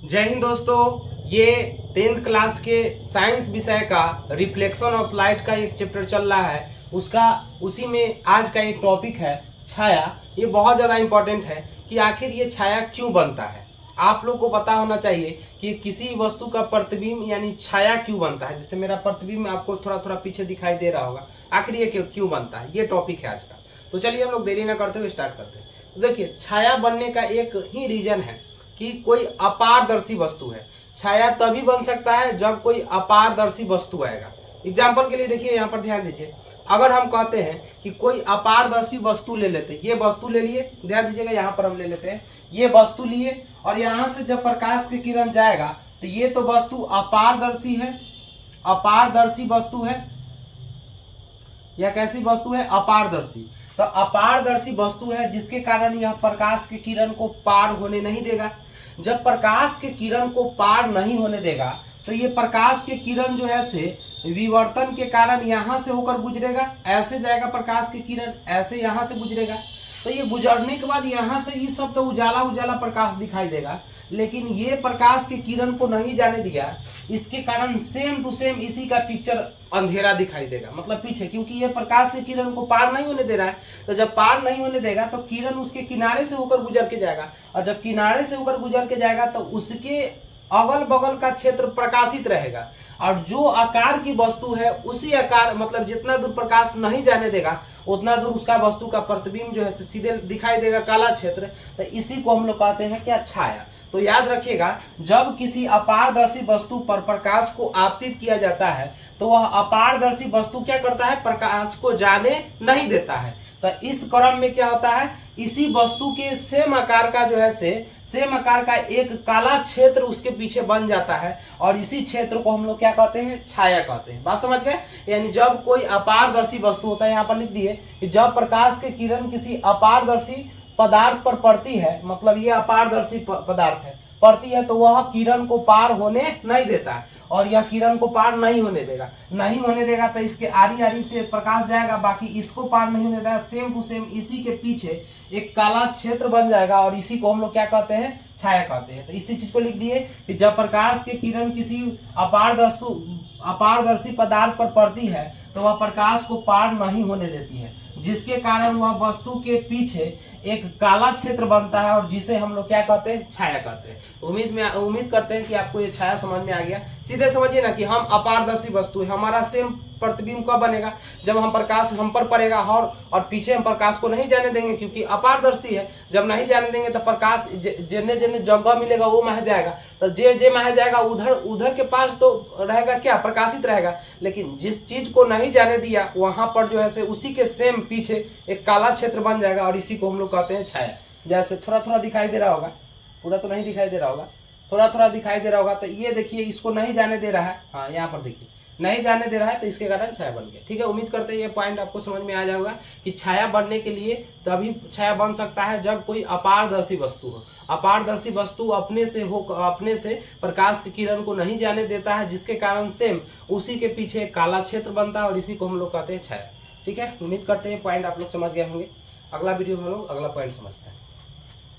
जय हिंद दोस्तों, ये 10th क्लास के साइंस विषय का रिफ्लेक्शन ऑफ लाइट का एक चैप्टर चल रहा है। उसी में आज का एक टॉपिक है छाया। ये बहुत ज़्यादा इम्पोर्टेंट है कि आखिर ये छाया क्यों बनता है। आप लोग को पता होना चाहिए कि किसी वस्तु का प्रतिबिंब यानी छाया क्यों बनता है। जैसे मेरा प्रतिबिंब आपको थोड़ा थोड़ा पीछे दिखाई दे रहा होगा, आखिर ये क्यों बनता है, ये टॉपिक है आज का। तो चलिए हम लोग देरी ना करते हुए स्टार्ट करते हैं। तो देखिए, छाया बनने का एक ही रीजन है कि कोई अपारदर्शी वस्तु है। छाया तभी बन सकता है जब कोई अपारदर्शी वस्तु आएगा। एग्जाम्पल के लिए देखिए, यहाँ पर ध्यान दीजिए। अगर हम कहते हैं कि कोई अपारदर्शी वस्तु ले लेते, ये वस्तु ले लिए, ध्यान दीजिएगा, यहाँ पर हम ले लेते हैं, ये वस्तु लिए और यहाँ से जब प्रकाश की किरण जाएगा तो ये तो वस्तु अपारदर्शी है, अपारदर्शी वस्तु है। यह कैसी वस्तु है? अपारदर्शी। तो अपारदर्शी वस्तु है जिसके कारण यह प्रकाश की किरण को पार होने नहीं देगा। जब प्रकाश के किरण को पार नहीं होने देगा तो ये प्रकाश के किरण जो है से विवर्तन के कारण यहाँ से होकर गुजरेगा, ऐसे जाएगा प्रकाश की किरण, ऐसे यहाँ से गुजरेगा। तो ये गुजरने के बाद यहाँ से ये सब तो उजाला उजाला प्रकाश दिखाई देगा, लेकिन ये प्रकाश के किरण को नहीं जाने दिया, इसके कारण सेम टू सेम इसी का पिक्चर अंधेरा दिखाई देगा, मतलब पीछे, क्योंकि ये प्रकाश के किरण को पार नहीं होने दे रहा है। तो जब पार नहीं होने देगा तो किरण उसके किनारे से होकर गुजर के जाएगा, और जब किनारे से होकर गुजर के जाएगा तो उसके अगल बगल का क्षेत्र प्रकाशित रहेगा, और जो आकार की वस्तु है उसी आकार, मतलब जितना दूर प्रकाश नहीं जाने देगा उतना दूर उसका वस्तु का प्रतिबिंब जो है सीधे दिखाई देगा, काला क्षेत्र। तो इसी को हम लोग कहते हैं क्या? छाया। तो याद रखिएगा, जब किसी अपारदर्शी वस्तु पर प्रकाश को आपतित किया जाता है तो वह अपारदर्शी वस्तु क्या करता है? प्रकाश को जाने नहीं देता है। तो इस क्रम में क्या होता है, इसी वस्तु के सेम आकार का जो है सेम आकार का एक काला क्षेत्र उसके पीछे बन जाता है, और इसी क्षेत्र को हम लोग क्या कहते हैं? छाया कहते हैं। बात समझ गए? यानी जब कोई अपारदर्शी वस्तु होता है, यहाँ पर लिख दिए कि जब प्रकाश की किरण किसी अपारदर्शी पदार्थ पर पड़ती है, मतलब ये अपारदर्शी पदार्थ है, पड़ती है, तो वह किरण को पार होने नहीं देता है, और यह किरण को पार नहीं होने देगा तो इसके आरी आरी से प्रकाश जाएगा, बाकी इसको पार नहीं होने देगा। सेम टू सेम इसी के पीछे एक काला क्षेत्र बन जाएगा, और इसी को हम लोग क्या कहते हैं? छाया कहते हैं। तो इसी चीज को लिख दिए कि जब प्रकाश की किरण किसी अपारदर्शी पदार्थ पर पड़ती है तो वह प्रकाश को पार नहीं होने देती है, जिसके कारण वह वस्तु के पीछे एक काला क्षेत्र बनता है, और जिसे हम लोग क्या कहते हैं? छाया कहते हैं। उम्मीद करते हैं कि आपको ये छाया समझ में आ गया। सीधे समझिए ना कि हम अपारदर्शी वस्तु है, हमारा सेम प्रतिबिंब कब बनेगा? जब हम प्रकाश हम पर पड़ेगा और पीछे हम प्रकाश को नहीं जाने देंगे, क्योंकि अपारदर्शी है। जब नहीं जाने देंगे तो प्रकाश जिन्हें जिन्हें जगह मिलेगा वो मह जाएगा, तो जे मह जाएगा उधर के पास तो रहेगा क्या? प्रकाशित रहेगा। लेकिन जिस चीज को नहीं जाने दिया वहां पर जो है उसी के सेम पीछे एक काला क्षेत्र बन जाएगा, और इसी को हम लोग कहते हैं छाया। जैसे थोड़ा थोड़ा दिखाई दे रहा होगा, पूरा तो नहीं दिखाई दे रहा होगा, थोड़ा थोड़ा दिखाई दे रहा होगा। तो ये देखिए, इसको नहीं जाने दे रहा है, हाँ यहाँ पर देखिए नहीं जाने दे रहा है, तो इसके कारण छाया बन गया। ठीक है, उम्मीद करते हैं ये पॉइंट आपको समझ में आ जाएगा कि छाया बनने के लिए तभी छाया बन सकता है जब कोई अपारदर्शी वस्तु हो। अपारदर्शी वस्तु अपने से प्रकाश की किरण को नहीं जाने देता है, जिसके कारण सेम उसी के पीछे एक काला क्षेत्र बनता है, और इसी को हम लोग कहते हैं छाया। ठीक है, उम्मीद करते हैं पॉइंट आप लोग समझ गए होंगे। अगला वीडियो में हम लोग अगला पॉइंट समझते हैं।